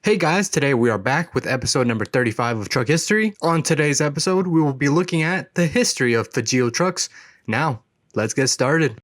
Hey guys, today we are back with episode number 35 of Truck History. On today's episode, we will be looking at the history of Fageol Trucks. Now, let's get started.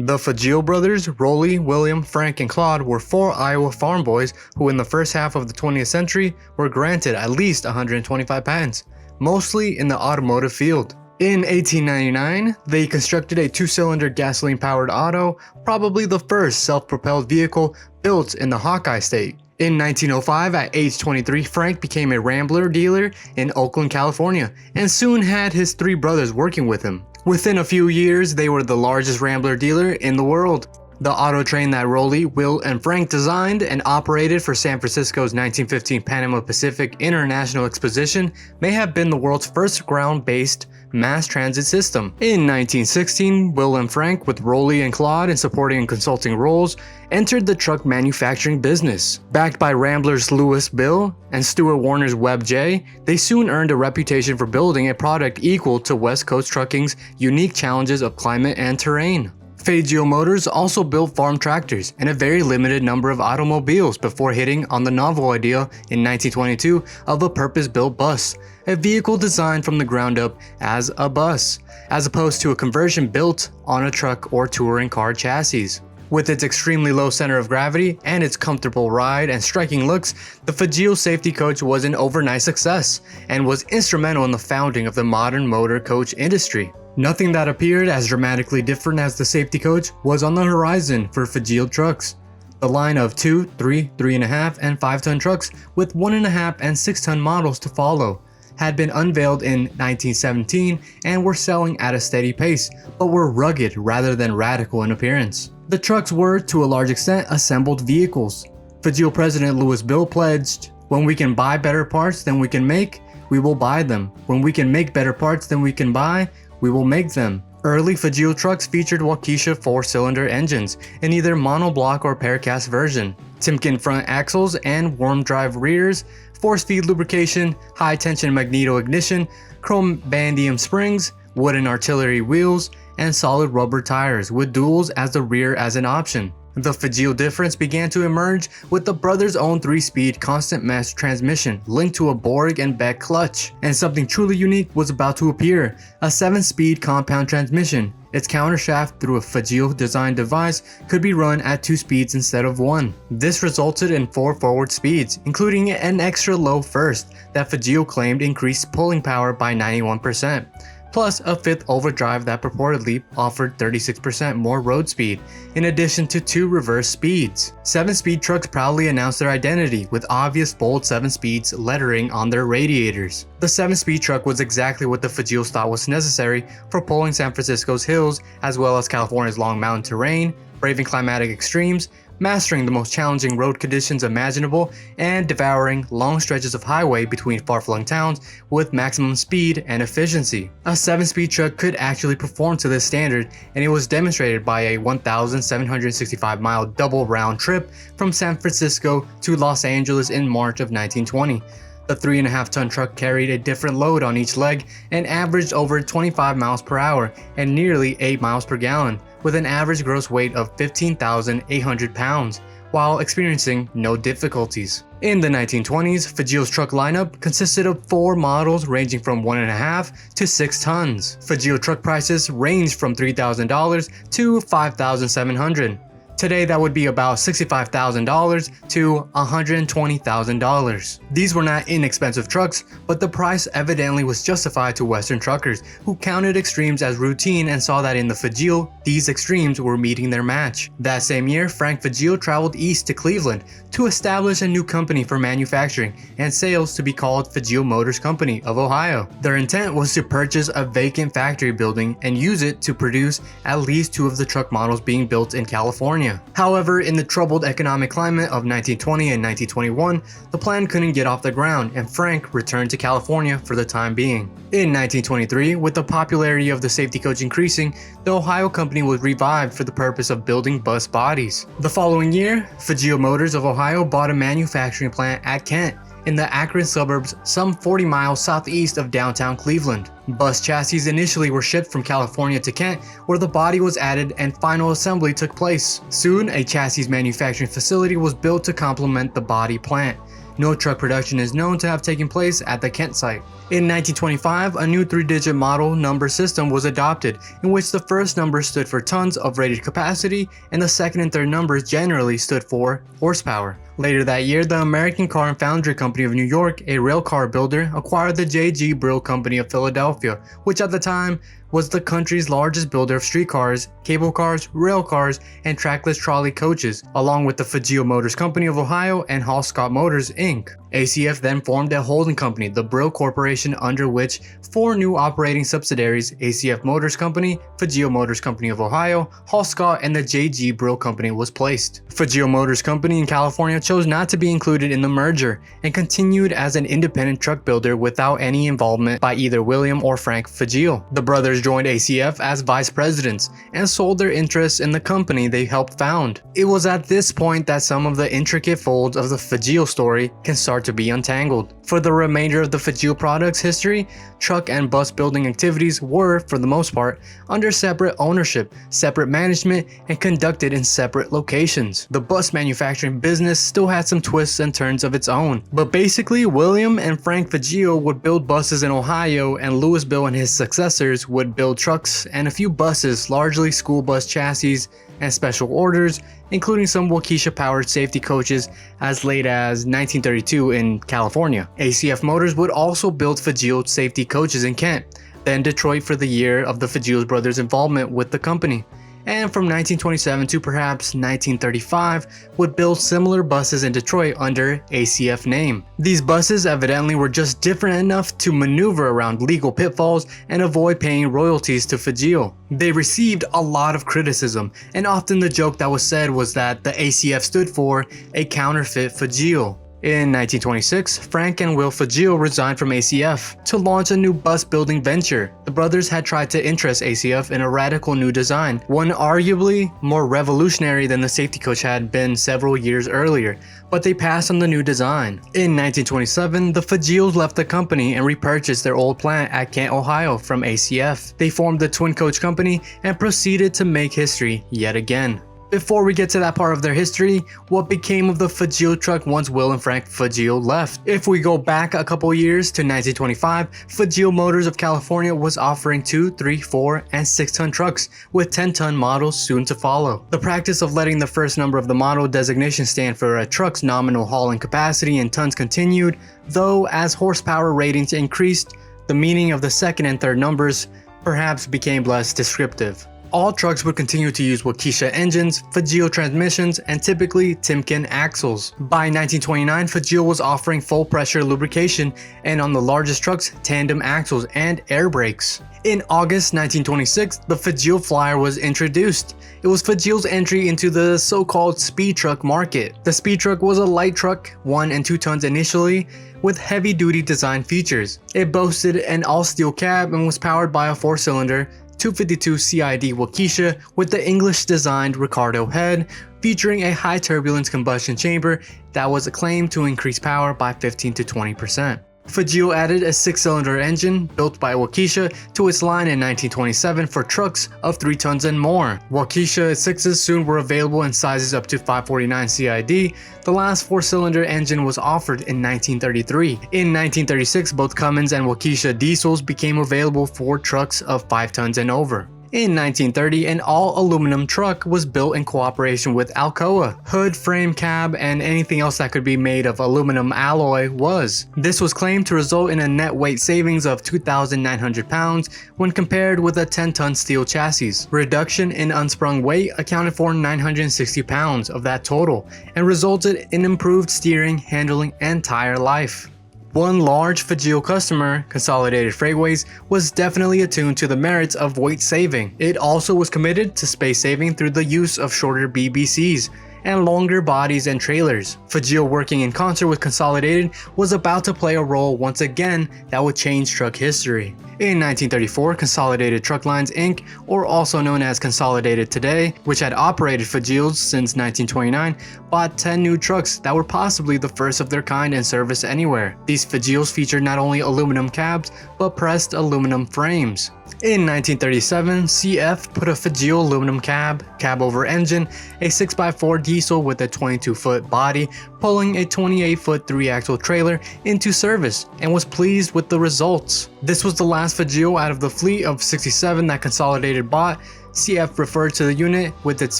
The Fageol brothers, Rolly, William, Frank, and Claude, were four Iowa farm boys who in the first half of the 20th century were granted at least 125 patents, mostly in the automotive field. In 1899, they constructed a two-cylinder gasoline-powered auto, probably the first self-propelled vehicle built in the Hawkeye state. In 1905, at age 23, Frank became a Rambler dealer in Oakland, California, and soon had his three brothers working with him. Within a few years, they were the largest Rambler dealer in the world. The auto train that Rolly, Will, and Frank designed and operated for San Francisco's 1915 Panama Pacific International Exposition may have been the world's first ground-based mass transit system. In 1916, Will and Frank, with Rolly and Claude in supporting and consulting roles, entered the truck manufacturing business. Backed by Rambler's Louis Bill and Stuart Warner's Webb J, they soon earned a reputation for building a product equal to West Coast trucking's unique challenges of climate and terrain. Fageol Motors also built farm tractors and a very limited number of automobiles before hitting on the novel idea in 1922 of a purpose-built bus, a vehicle designed from the ground up as a bus, as opposed to a conversion built on a truck or touring car chassis. With its extremely low center of gravity and its comfortable ride and striking looks, the Fageol safety coach was an overnight success and was instrumental in the founding of the modern motor coach industry. Nothing that appeared as dramatically different as the safety coach was on the horizon for Fageol trucks. The line of 2, 3, 3.5, and 5-ton trucks with 1.5 and 6-ton models to follow had been unveiled in 1917 and were selling at a steady pace, but were rugged rather than radical in appearance. The trucks were, to a large extent, assembled vehicles. Fageol President Louis Bill pledged, "When we can buy better parts than we can make, we will buy them. When we can make better parts than we can buy, we will make them." Early Fageol trucks featured Waukesha 4-cylinder engines in either monoblock or pair-cast version, Timken front axles and warm drive rears, force-feed lubrication, high-tension magneto ignition, chrome bandium springs, wooden artillery wheels, and solid rubber tires with duals as the rear as an option. The Fageol difference began to emerge with the brothers' own 3-speed constant mesh transmission linked to a Borg and Beck clutch, and something truly unique was about to appear, a 7-speed compound transmission. Its countershaft through a Fageol designed device could be run at 2 speeds instead of 1. This resulted in 4 forward speeds, including an extra low first that Fageol claimed increased pulling power by 91%. Plus a 5th overdrive that purportedly offered 36% more road speed, in addition to 2 reverse speeds. 7-speed trucks proudly announced their identity with obvious bold 7 speeds lettering on their radiators. The 7-speed truck was exactly what the Fageol thought was necessary for pulling San Francisco's hills as well as California's long mountain terrain, braving climatic extremes, mastering the most challenging road conditions imaginable, and devouring long stretches of highway between far-flung towns with maximum speed and efficiency. A 7-speed truck could actually perform to this standard, and it was demonstrated by a 1,765-mile double round trip from San Francisco to Los Angeles in March of 1920. The 3.5-ton truck carried a different load on each leg and averaged over 25 miles per hour and nearly 8 miles per gallon, with an average gross weight of 15,800 pounds, while experiencing no difficulties. In the 1920s, Fageol's truck lineup consisted of 4 models ranging from 1.5 to 6 tons. Fageol truck prices ranged from $3,000 to $5,700. Today that would be about $65,000 to $120,000. These were not inexpensive trucks, but the price evidently was justified to Western truckers who counted extremes as routine and saw that in the Fageol, these extremes were meeting their match. That same year, Frank Fageol traveled east to Cleveland to establish a new company for manufacturing and sales to be called Fageol Motors Company of Ohio. Their intent was to purchase a vacant factory building and use it to produce at least 2 of the truck models being built in California. However, in the troubled economic climate of 1920 and 1921, the plan couldn't get off the ground and Frank returned to California for the time being. In 1923, with the popularity of the safety coach increasing, the Ohio company was revived for the purpose of building bus bodies. The following year, Fageol Motors of Ohio bought a manufacturing plant at Kent in the Akron suburbs some 40 miles southeast of downtown Cleveland. Bus chassis initially were shipped from California to Kent, where the body was added and final assembly took place. Soon, a chassis manufacturing facility was built to complement the body plant. No truck production is known to have taken place at the Kent site. In 1925, a new 3-digit model number system was adopted, in which the first number stood for tons of rated capacity and the second and third numbers generally stood for horsepower. Later that year, the American Car and Foundry Company of New York, a rail car builder, acquired the J.G. Brill Company of Philadelphia, which at the time was the country's largest builder of streetcars, cable cars, rail cars, and trackless trolley coaches, along with the Fageol Motors Company of Ohio and Hall Scott Motors, Inc. ACF then formed a holding company, the Brill Corporation, under which 4 new operating subsidiaries, ACF Motors Company, Fageol Motors Company of Ohio, Hall Scott, and the J.G. Brill Company was placed. Fageol Motors Company in California chose not to be included in the merger and continued as an independent truck builder without any involvement by either William or Frank Fageol. The brothers joined ACF as vice presidents and sold their interests in the company they helped found. It was at this point that some of the intricate folds of the Fageol story can start to be untangled. For the remainder of the Fageol products history, truck and bus building activities were, for the most part, under separate ownership, separate management, and conducted in separate locations. The bus manufacturing business still had some twists and turns of its own, but basically William and Frank Fageol would build buses in Ohio, and Louis Bill and his successors would build trucks and a few buses, largely school bus chassis and special orders, including some Waukesha-powered safety coaches as late as 1932 in California. ACF Motors would also build Fageol safety coaches in Kent, then Detroit for the year of the Fageol brothers' involvement with the company. And from 1927 to perhaps 1935 would build similar buses in Detroit under ACF name. These buses evidently were just different enough to maneuver around legal pitfalls and avoid paying royalties to Fageol. They received a lot of criticism, and often the joke that was said was that the ACF stood for a counterfeit Fageol. In 1926, Frank and Will Fageol resigned from ACF to launch a new bus building venture. The brothers had tried to interest ACF in a radical new design, one arguably more revolutionary than the safety coach had been several years earlier, but they passed on the new design. In 1927, the Fageols left the company and repurchased their old plant at Kent, Ohio from ACF. They formed the Twin Coach Company and proceeded to make history yet again. Before we get to that part of their history, what became of the Fageol truck once Will and Frank Fageol left? If we go back a couple years to 1925, Fageol Motors of California was offering 2, 3, 4, and 6-ton trucks, with 10-ton models soon to follow. The practice of letting the first number of the model designation stand for a truck's nominal hauling capacity in tons continued, though as horsepower ratings increased, the meaning of the second and third numbers perhaps became less descriptive. All trucks would continue to use Waukesha engines, Fageol transmissions, and typically Timken axles. By 1929, Fageol was offering full pressure lubrication and on the largest trucks, tandem axles and air brakes. In August 1926, the Fageol Flyer was introduced. It was Fageol's entry into the so-called speed truck market. The speed truck was a light truck, 1 and 2 tons initially, with heavy-duty design features. It boasted an all-steel cab and was powered by a 4-cylinder 252 CID Waukesha with the English-designed Ricardo head, featuring a high turbulence combustion chamber that was claimed to increase power by 15 to 20%. Fageol added a 6-cylinder engine built by Waukesha to its line in 1927 for trucks of 3 tons and more. Waukesha 6s soon were available in sizes up to 549 CID. The last 4-cylinder engine was offered in 1933. In 1936, both Cummins and Waukesha diesels became available for trucks of 5 tons and over. In 1930, an all-aluminum truck was built in cooperation with Alcoa. Hood, frame, cab, and anything else that could be made of aluminum alloy was. This was claimed to result in a net weight savings of 2,900 pounds when compared with a 10-ton steel chassis. Reduction in unsprung weight accounted for 960 pounds of that total and resulted in improved steering, handling, and tire life. One large Fageol customer, Consolidated Freightways, was definitely attuned to the merits of weight saving. It also was committed to space saving through the use of shorter BBCs, and longer bodies and trailers. Fageol, working in concert with Consolidated, was about to play a role once again that would change truck history. In 1934, Consolidated Truck Lines Inc., or also known as Consolidated today, which had operated Fageol's since 1929, bought 10 new trucks that were possibly the first of their kind in service anywhere. These Fageols featured not only aluminum cabs, but pressed aluminum frames. In 1937, CF put a Fageol aluminum cab over engine, a 6x4 diesel with a 22-foot body, pulling a 28-foot 3-axle trailer into service, and was pleased with the results. This was the last Fageol out of the fleet of 67 that Consolidated bought. CF referred to the unit, with its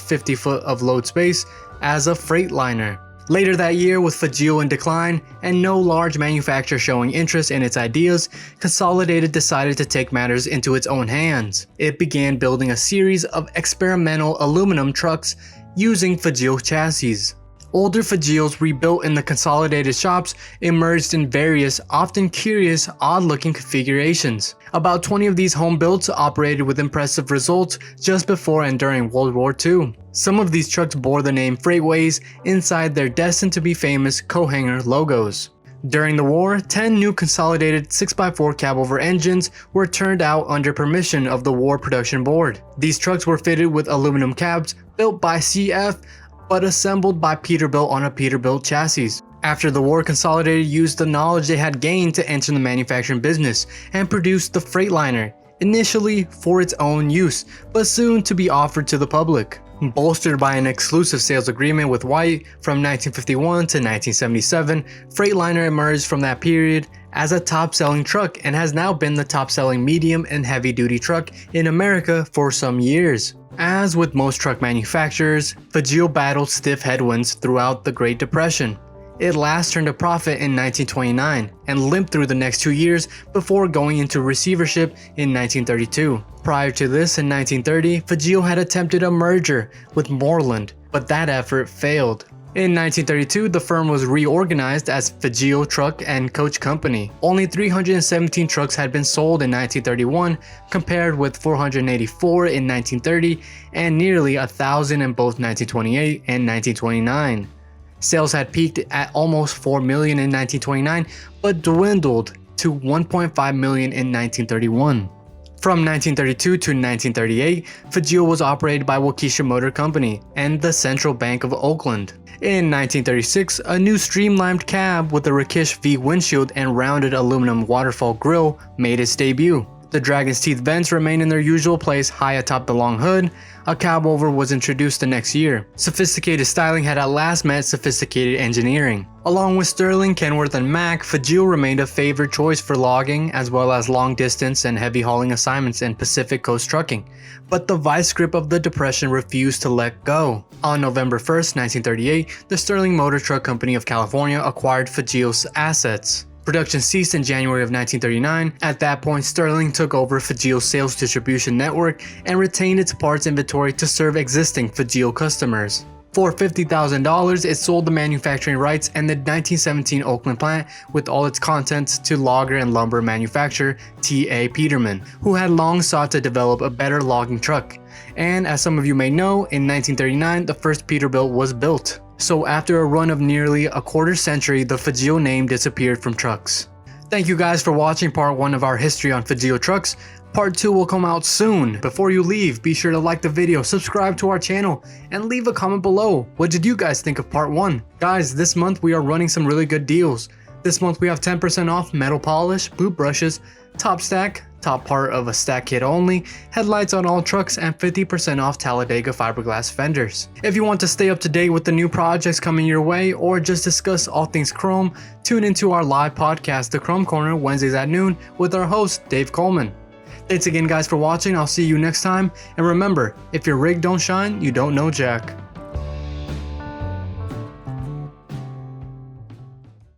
50 foot of load space, as a freightliner. Later that year, with Fageol in decline and no large manufacturer showing interest in its ideas, Consolidated decided to take matters into its own hands. It began building a series of experimental aluminum trucks using Fageol chassis. Older Fageols rebuilt in the Consolidated shops emerged in various, often curious, odd-looking configurations. About 20 of these home builds operated with impressive results just before and during World War II. Some of these trucks bore the name Freightways inside their destined to be famous co-hanger logos. During the war, 10 new Consolidated 6x4 cab-over engines were turned out under permission of the War Production Board. These trucks were fitted with aluminum cabs built by CF, but assembled by Peterbilt on a Peterbilt chassis. After the war, Consolidated used the knowledge they had gained to enter the manufacturing business and produced the Freightliner, initially for its own use, but soon to be offered to the public. Bolstered by an exclusive sales agreement with White from 1951 to 1977, Freightliner emerged from that period as a top-selling truck and has now been the top-selling medium and heavy-duty truck in America for some years. As with most truck manufacturers, Fageol battled stiff headwinds throughout the Great Depression. It last turned a profit in 1929 and limped through the next 2 years before going into receivership in 1932. Prior to this, in 1930, Fageol had attempted a merger with Moreland, but that effort failed. In 1932, the firm was reorganized as Fageol Truck and Coach Company. Only 317 trucks had been sold in 1931, compared with 484 in 1930 and nearly 1,000 in both 1928 and 1929. Sales had peaked at almost 4 million in 1929, but dwindled to 1.5 million in 1931. From 1932 to 1938, Fageol was operated by Waukesha Motor Company and the Central Bank of Oakland. In 1936, a new streamlined cab with a Rakish V windshield and rounded aluminum waterfall grille made its debut. The Dragon's Teeth vents remained in their usual place high atop the long hood. A cab-over was introduced the next year. Sophisticated styling had at last met sophisticated engineering. Along with Sterling, Kenworth, and Mack, Fageol remained a favored choice for logging as well as long-distance and heavy-hauling assignments in Pacific Coast trucking. But the vice grip of the Depression refused to let go. On November 1st, 1938, the Sterling Motor Truck Company of California acquired Fageol's assets. Production ceased in January of 1939. At that point, Sterling took over Fageol's sales distribution network and retained its parts inventory to serve existing Fageol customers. For $50,000, it sold the manufacturing rights and the 1917 Oakland plant with all its contents to logger and lumber manufacturer T.A. Peterman, who had long sought to develop a better logging truck. And as some of you may know, in 1939, the first Peterbilt was built. So after a run of nearly a quarter century, the Fageol name disappeared from trucks. Thank you guys for watching part 1 of our history on Fageol trucks. Part 2 will come out soon. Before you leave, be sure to like the video, subscribe to our channel, and leave a comment below. What did you guys think of part 1? Guys, this month we are running some really good deals. This month we have 10% off metal polish, boot brushes, top stack, top part of a stack kit only, headlights on all trucks, and 50% off Talladega fiberglass fenders. If you want to stay up to date with the new projects coming your way or just discuss all things chrome, tune into our live podcast, The Chrome Corner, Wednesdays at noon with our host, Dave Coleman. Thanks again guys for watching. I'll see you next time, and remember, if your rig don't shine, you don't know jack.